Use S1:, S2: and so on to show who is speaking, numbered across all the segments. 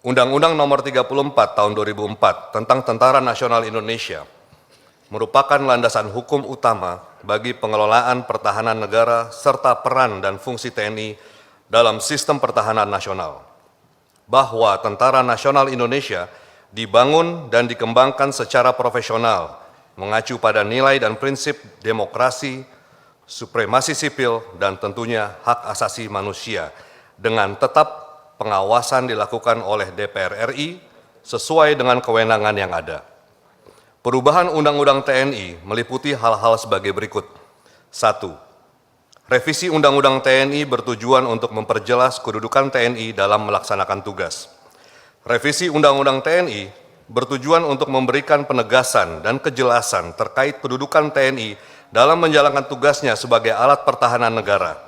S1: Undang-Undang Nomor 34 Tahun 2004 tentang Tentara Nasional Indonesia merupakan landasan hukum utama bagi pengelolaan pertahanan negara serta peran dan fungsi TNI dalam sistem pertahanan nasional. Bahwa Tentara Nasional Indonesia dibangun dan dikembangkan secara profesional, mengacu pada nilai dan prinsip demokrasi, supremasi sipil, dan tentunya hak asasi manusia, dengan tetap pengawasan dilakukan oleh DPR RI sesuai dengan kewenangan yang ada. Perubahan Undang-Undang TNI meliputi hal-hal sebagai berikut. 1. Revisi Undang-Undang TNI bertujuan untuk memperjelas kedudukan TNI dalam melaksanakan tugas. Revisi Undang-Undang TNI bertujuan untuk memberikan penegasan dan kejelasan terkait kedudukan TNI dalam menjalankan tugasnya sebagai alat pertahanan negara.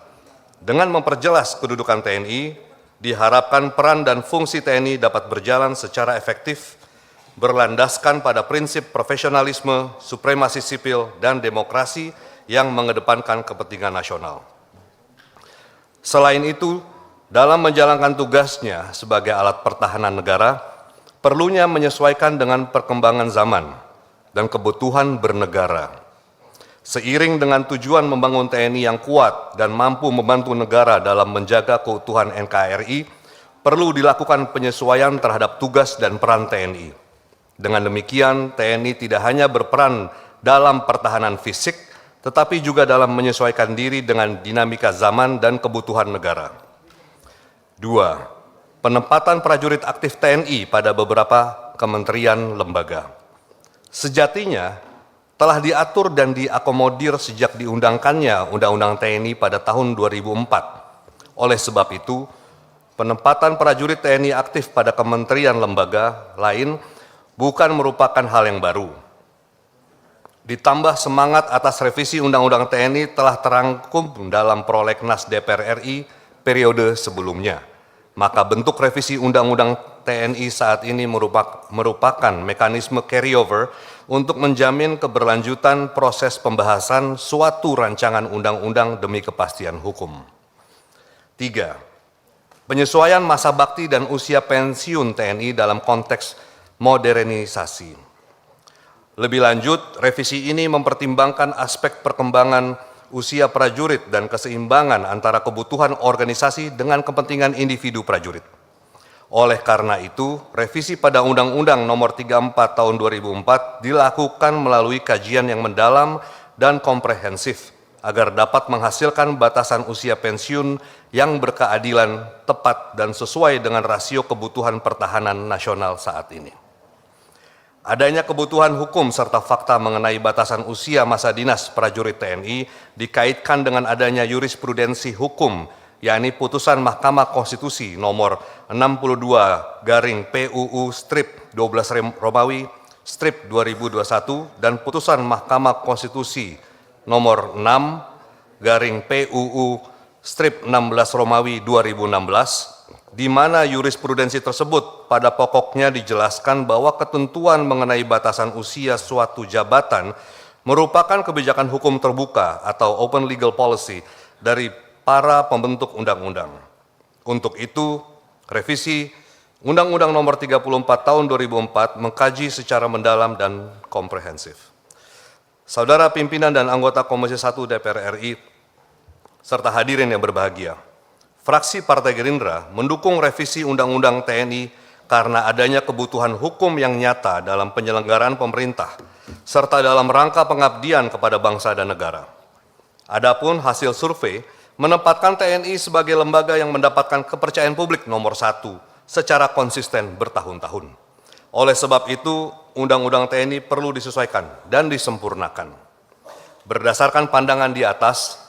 S1: Dengan memperjelas kedudukan TNI, diharapkan peran dan fungsi TNI dapat berjalan secara efektif, berlandaskan pada prinsip profesionalisme, supremasi sipil, dan demokrasi yang mengedepankan kepentingan nasional. Selain itu, dalam menjalankan tugasnya sebagai alat pertahanan negara, perlunya menyesuaikan dengan perkembangan zaman dan kebutuhan bernegara. Seiring dengan tujuan membangun TNI yang kuat dan mampu membantu negara dalam menjaga keutuhan NKRI, perlu dilakukan penyesuaian terhadap tugas dan peran TNI. Dengan demikian, TNI tidak hanya berperan dalam pertahanan fisik, tetapi juga dalam menyesuaikan diri dengan dinamika zaman dan kebutuhan negara. 2. Penempatan prajurit aktif TNI pada beberapa kementerian lembaga. Sejatinya, telah diatur dan diakomodir sejak diundangkannya Undang-Undang TNI pada tahun 2004. Oleh sebab itu, penempatan prajurit TNI aktif pada kementerian lembaga lain bukan merupakan hal yang baru. Ditambah semangat atas revisi Undang-Undang TNI telah terangkum dalam Prolegnas DPR RI periode sebelumnya. Maka bentuk revisi Undang-Undang TNI saat ini merupakan mekanisme carryover untuk menjamin keberlanjutan proses pembahasan suatu rancangan undang-undang demi kepastian hukum. 3. Penyesuaian masa bakti dan usia pensiun TNI dalam konteks modernisasi. Lebih lanjut, revisi ini mempertimbangkan aspek perkembangan usia prajurit dan keseimbangan antara kebutuhan organisasi dengan kepentingan individu prajurit. Oleh karena itu, revisi pada Undang-Undang Nomor 34 Tahun 2004 dilakukan melalui kajian yang mendalam dan komprehensif agar dapat menghasilkan batasan usia pensiun yang berkeadilan, tepat, dan sesuai dengan rasio kebutuhan pertahanan nasional saat ini. Adanya kebutuhan hukum serta fakta mengenai batasan usia masa dinas prajurit TNI dikaitkan dengan adanya jurisprudensi hukum, yakni putusan Mahkamah Konstitusi nomor 62/PUU-12 dan putusan Mahkamah Konstitusi nomor 6/PUU-16 di mana jurisprudensi tersebut pada pokoknya dijelaskan bahwa ketentuan mengenai batasan usia suatu jabatan merupakan kebijakan hukum terbuka atau open legal policy dari para pembentuk undang-undang. Untuk itu, revisi Undang-Undang Nomor 34 Tahun 2004 mengkaji secara mendalam dan komprehensif. Saudara pimpinan dan anggota Komisi 1 DPR RI, serta hadirin yang berbahagia, fraksi Partai Gerindra mendukung revisi Undang-Undang TNI karena adanya kebutuhan hukum yang nyata dalam penyelenggaraan pemerintah, serta dalam rangka pengabdian kepada bangsa dan negara. Adapun hasil survei menempatkan TNI sebagai lembaga yang mendapatkan kepercayaan publik nomor 1 secara konsisten bertahun-tahun. Oleh sebab itu, Undang-Undang TNI perlu disesuaikan dan disempurnakan. Berdasarkan pandangan di atas,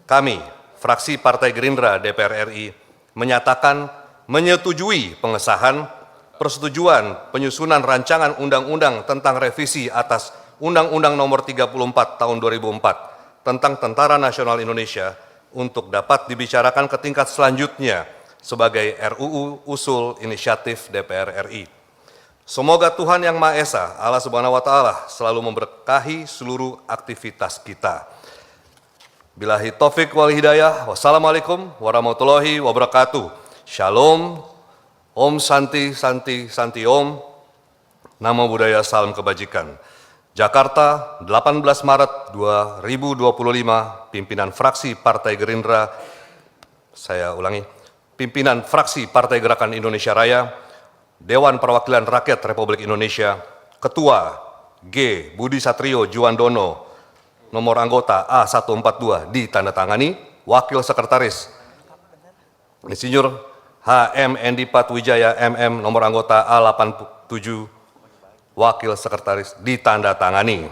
S1: kami, fraksi Partai Gerindra DPR RI, menyatakan menyetujui pengesahan, persetujuan penyusunan rancangan undang-undang tentang revisi atas Undang-Undang Nomor 34 Tahun 2004 tentang Tentara Nasional Indonesia untuk dapat dibicarakan ke tingkat selanjutnya sebagai RUU usul inisiatif DPR RI. Semoga Tuhan Yang Maha Esa, Allah Subhanahu wa Ta'ala, selalu memberkahi seluruh aktivitas kita. Billahi taufik wal hidayah. Wassalamualaikum warahmatullahi wabarakatuh. Shalom, Om Santi Santi Santi Om. Namo Buddhaya, salam kebajikan. Jakarta, 18 Maret 2025, pimpinan fraksi Partai Gerindra, saya ulangi, pimpinan fraksi Partai Gerakan Indonesia Raya, Dewan Perwakilan Rakyat Republik Indonesia, Ketua G. Budi Satrio Juwandono, nomor anggota A142 ditandatangani, Wakil Sekretaris Insinyur H.M. Endipat Wijaya MM, nomor anggota A87, Wakil Sekretaris ditandatangani.